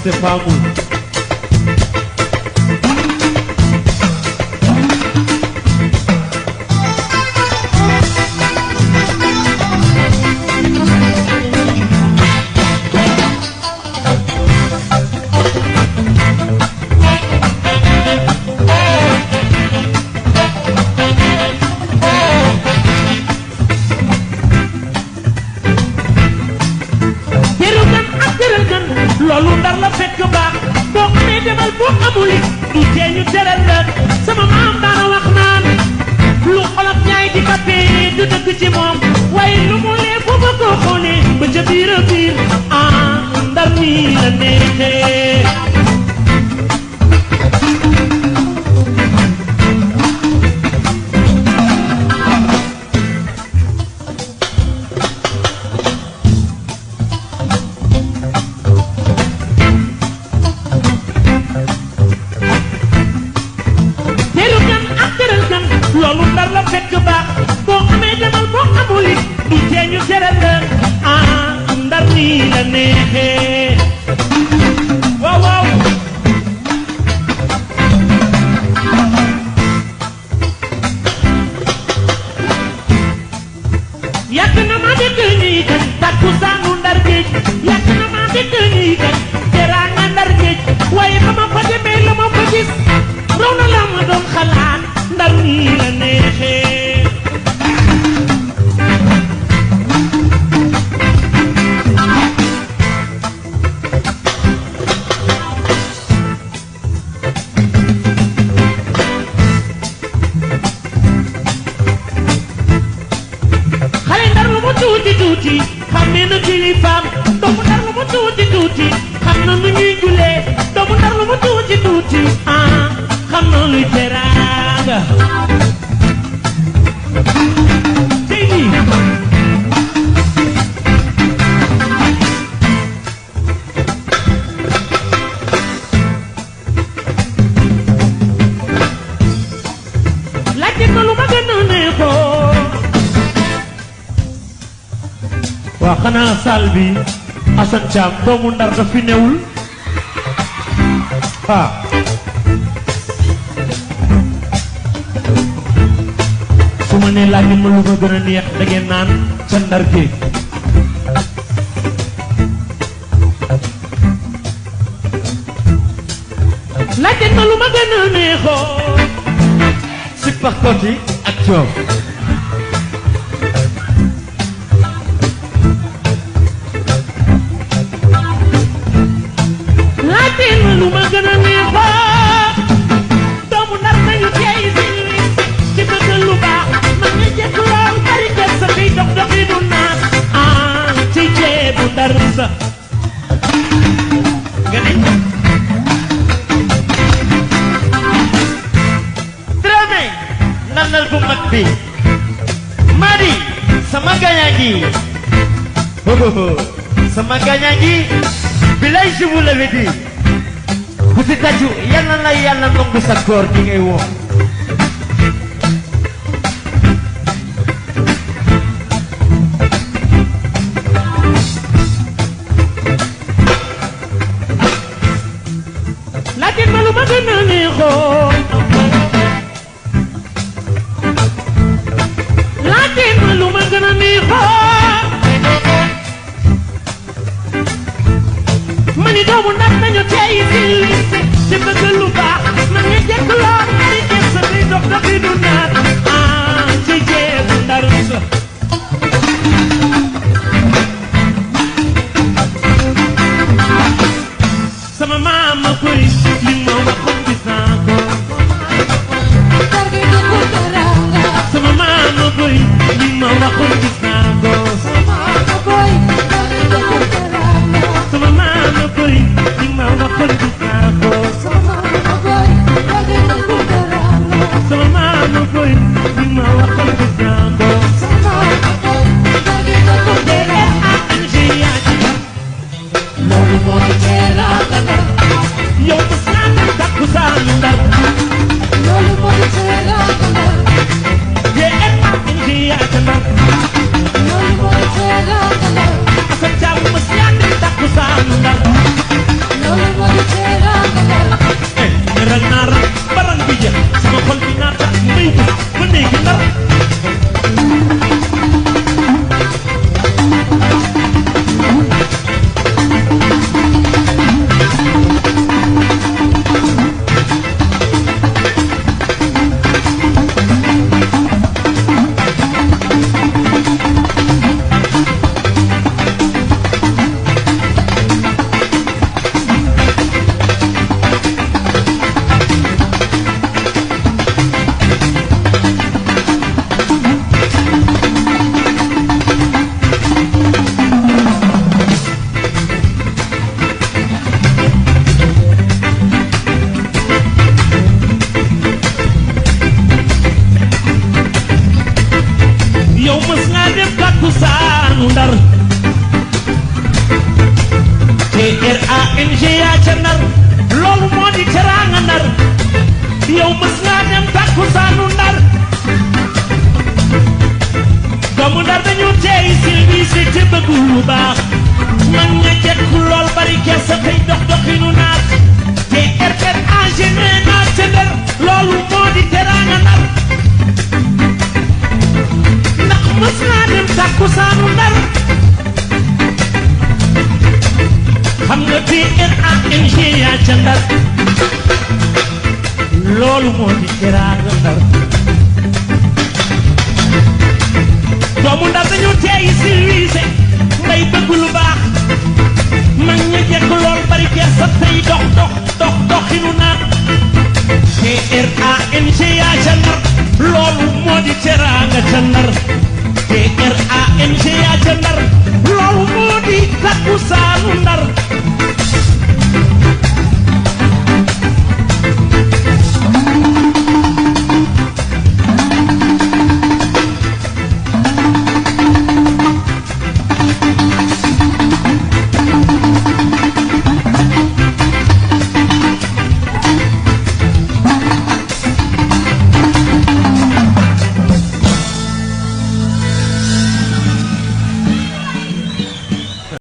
c'est pas vous. loolu ndar la fekk baax boo xamee demal boo amul it du tee ñu teral la sama maam daana wax naan lu xolof ñaay di kappee du dëgg ci moom waaye lu mu lee bu ma ko xoolee ba ca biir a biir ndar nii la neexee loolu ndar la fekk baax boo xamee demal boo amul it du tee ñu teral la ndar nii la neexee waaw waaw yàgg na ma dégg ñuy kañ takkusaanu ndar géej yàgg na ma dégg ñuy kañ teraanga ndar géej waaye ba ma fa demee la ma fa gis raw na la ma doon xalaat ndar nii la neexee xale ndar lu mu tuuti tuuti xam ne na kilifaam doomu ndar lu mu tuuti tuuti xam na nu ñuy julee doomu ndar lu mu tuuti tuuti xam na luy teraanga tey nii laajte ma lu ma gën a neexoo waa xanaa saal bi Assane Thiam doomu ndar da fi newul su ma nee laaj ma lu ma gën a neex da ngeen naan ca ndar géej laajte ma lu ma gën a neexoo si par côté ak coow laajte ma lu ma gën a neexoo doomu ndar nañu tey si ci bëgg lu baax ma nga jekk lool bari def sa fiy dox doxi du naat ci ceebu ndar sa nga ne Dramé nanal bu mag bi Madi sama gañaa gi sama gañaa gi bilay je vous l'avais dit ku si taju yàlla na yàlla nangu sa koor gi ngay woo laajte ma lu ma gën a neexoo laajte ma lu ma gën a neexoo ma ni doomu ndar nañu tey si ci bëgg lu baax ma nga jekk lool bari def sa fiy dox doxi du naat ci ceebu ndar sa sama maam ma koy li ma waxoon gis naa ko sama maam ma koy li ma waxoon gis naa ko sama maam ma koy li ma waxoon gis naa ko sama maam ma koy li ma waxoon gis naa ko loolu mooy teraanga ndar yow bés naa dem takkusaanu ndar loolu mooy teraanga ndar loolu mooy teraanga ndar loolu mooy teraanga ndar Assane Thiam bés naa dem takkusaanu ndar loolu cosaanu Ndar TRANGA ca Ndar loolu moo di teraanga Ndar yow mës ngaa dem takkusaanu Ndar doomu Ndar dañu tey silvise te bëgg lu baax man nga jekk lool bari kersa tey dox doxinu naat TRANGA nee naa ca Ndar loolu moo di teraanga